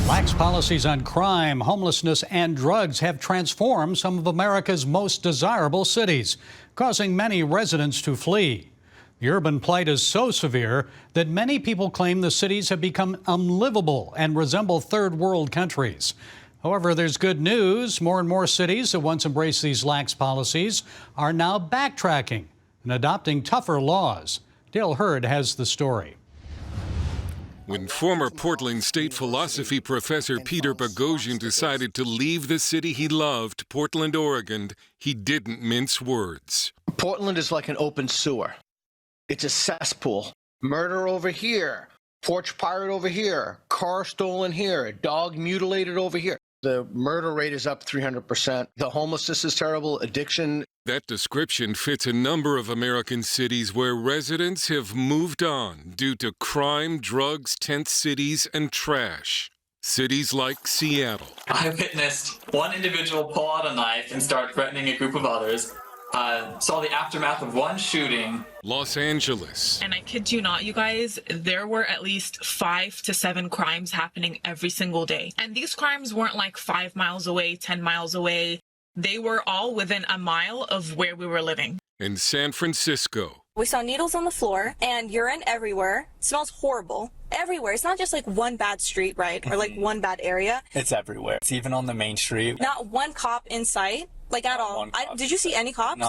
Lax policies on crime, homelessness, and drugs have transformed some of America's most desirable cities, causing many residents to flee. The urban plight is so severe that many people claim the cities have become unlivable and resemble third world countries. However, there's good news. More and more cities that once embraced these lax policies are now backtracking and adopting tougher laws. Dale Hurd has the story. When former Portland State philosophy professor Peter Boghossian decided to leave the city he loved, Portland, Oregon, he didn't mince words. Portland is like an open sewer. It's a cesspool. Murder over here, porch pirate over here, car stolen here, dog mutilated over here. The murder rate is up 300%. The homelessness is terrible, addiction. That description fits a number of American cities where residents have moved on due to crime, drugs, tent cities, and trash. Cities like Seattle. I witnessed one individual pull out a knife and start threatening a group of others. Saw the aftermath of one shooting. Los Angeles. And I kid you not, you guys, there were at least 5 to 7 crimes happening every single day. And these crimes weren't like 5 miles away, 10 miles away. They were all within a mile of where we were living. In San Francisco. We saw needles on the floor and urine everywhere. It smells horrible. Everywhere. It's not just like one bad street, right? Or like one bad area. It's everywhere. It's even on the main street. Not one cop in sight, like at all. Did you see any cops?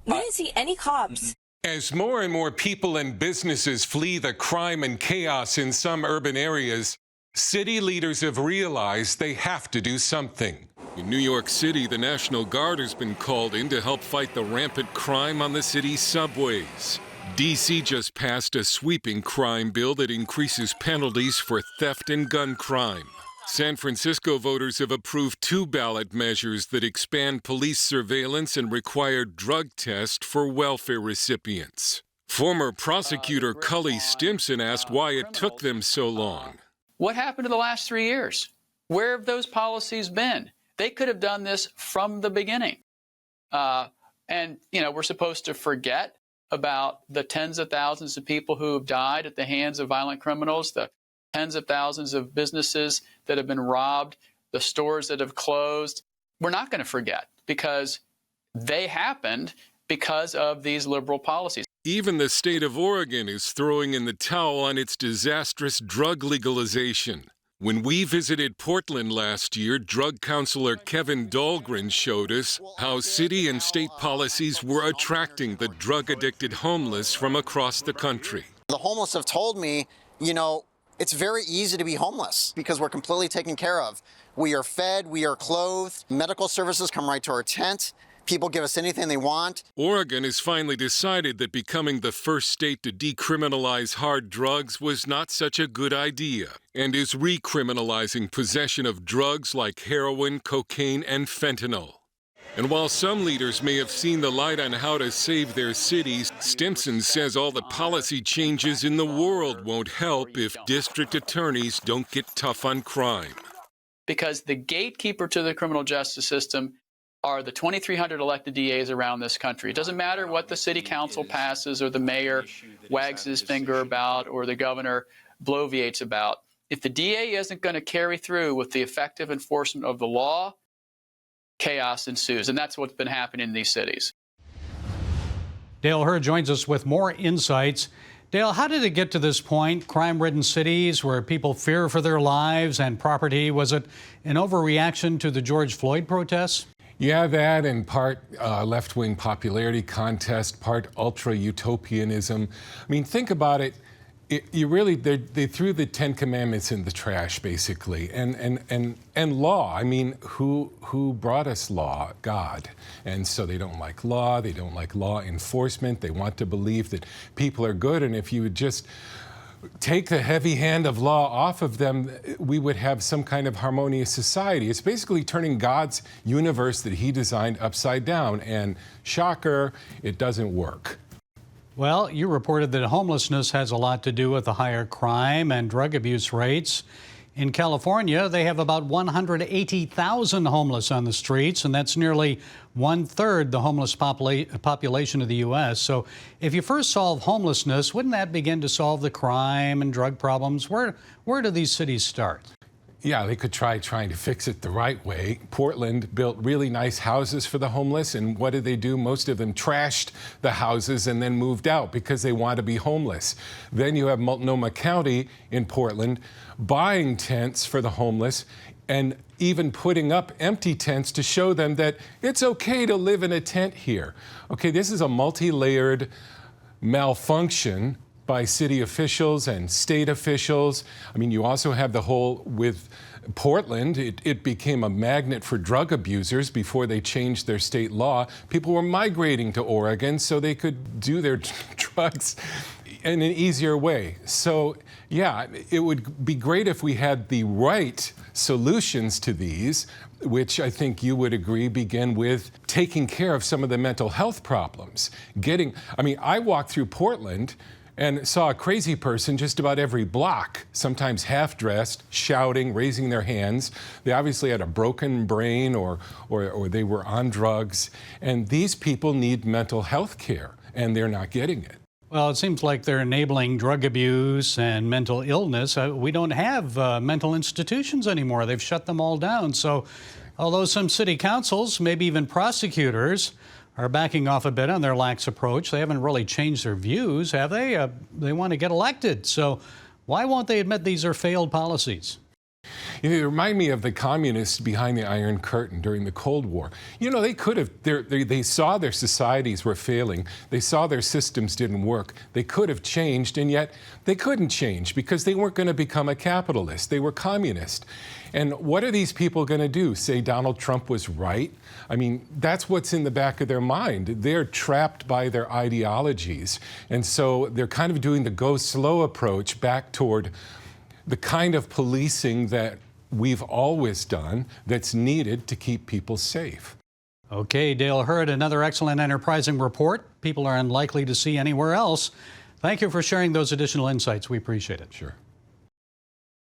We didn't see any cops. As more and more people and businesses flee the crime and chaos in some urban areas, city leaders have realized they have to do something. In New York City, the National Guard has been called in to help fight the rampant crime on the city's subways. D.C. just passed a sweeping crime bill that increases penalties for theft and gun crime. San Francisco voters have approved 2 ballot measures that expand police surveillance and require drug tests for welfare recipients. Former prosecutor Cully Stimson asked why it took them so long. What happened to the last 3 years? Where have those policies been? They could have done this from the beginning. We're supposed to forget about the tens of thousands of people who have died at the hands of violent criminals, the tens of thousands of businesses that have been robbed, the stores that have closed. We're not going to forget because they happened because of these liberal policies. Even the state of Oregon is throwing in the towel on its disastrous drug legalization. When we visited Portland last year, drug counselor Kevin Dahlgren showed us how city and state policies were attracting the drug-addicted homeless from across the country. The homeless have told me, it's very easy to be homeless because we're completely taken care of. We are fed, we are clothed, medical services come right to our tent. People give us anything they want. Oregon has finally decided that becoming the first state to decriminalize hard drugs was not such a good idea and is recriminalizing possession of drugs like heroin, cocaine, and fentanyl. And while some leaders may have seen the light on how to save their cities, Stimson says all the policy changes in the world won't help if district attorneys don't get tough on crime. Because the gatekeeper to the criminal justice system are the 2,300 elected DAs around this country. It doesn't matter what the city council passes or the mayor wags his finger about or the governor bloviates about. If the DA isn't going to carry through with the effective enforcement of the law, chaos ensues. And that's what's been happening in these cities. Dale Hurd joins us with more insights. Dale, how did it get to this point? Crime-ridden cities where people fear for their lives and property. Was it an overreaction to the George Floyd protests? Yeah, that and part left-wing popularity contest, part ultra-utopianism. I mean, think about it. They threw the 10 Commandments in the trash, basically, and law. I mean, who brought us law? God. And so they don't like law. They don't like law enforcement. They want to believe that people are good, and if you would just take the heavy hand of law off of them, we would have some kind of harmonious society. It's basically turning God's universe that he designed upside down, and shocker, it doesn't work. Well, you reported that homelessness has a lot to do with the higher crime and drug abuse rates. In California, they have about 180,000 homeless on the streets, and that's nearly 1/3 the homeless population of the U.S. So if you first solve homelessness, wouldn't that begin to solve the crime and drug problems? Where do these cities start? Yeah, they could trying to fix it the right way. Portland built really nice houses for the homeless, and what did they do? Most of them trashed the houses and then moved out because they want to be homeless. Then you have Multnomah County in Portland buying tents for the homeless and even putting up empty tents to show them that it's okay to live in a tent here. Okay, this is a multi-layered malfunction by city officials and state officials. I mean, you also have the whole with Portland, it became a magnet for drug abusers before they changed their state law. People were migrating to Oregon so they could do their drugs in an easier way. So, yeah, it would be great if we had the right solutions to these, which I think you would agree begin with taking care of some of the mental health problems. I walked through Portland and saw a crazy person just about every block, sometimes half-dressed, shouting, raising their hands. They obviously had a broken brain or they were on drugs. And these people need mental health care, and they're not getting it. Well, it seems like they're enabling drug abuse and mental illness. We don't have mental institutions anymore. They've shut them all down. So although some city councils, maybe even prosecutors, are backing off a bit on their lax approach, they haven't really changed their views, have they? They want to get elected. So why won't they admit these are failed policies? You know, they remind me of the communists behind the Iron Curtain during the Cold War. You know, they could have, they saw their societies were failing. They saw their systems didn't work. They could have changed, and yet they couldn't change because they weren't going to become a capitalist. They were communist. And what are these people going to do? Say Donald Trump was right? I mean, that's what's in the back of their mind. They're trapped by their ideologies. And so they're kind of doing the go slow approach back toward the kind of policing that we've always done that's needed to keep people safe. Okay, Dale Hurd, another excellent, enterprising report people are unlikely to see anywhere else. Thank you for sharing those additional insights. We appreciate it. Sure.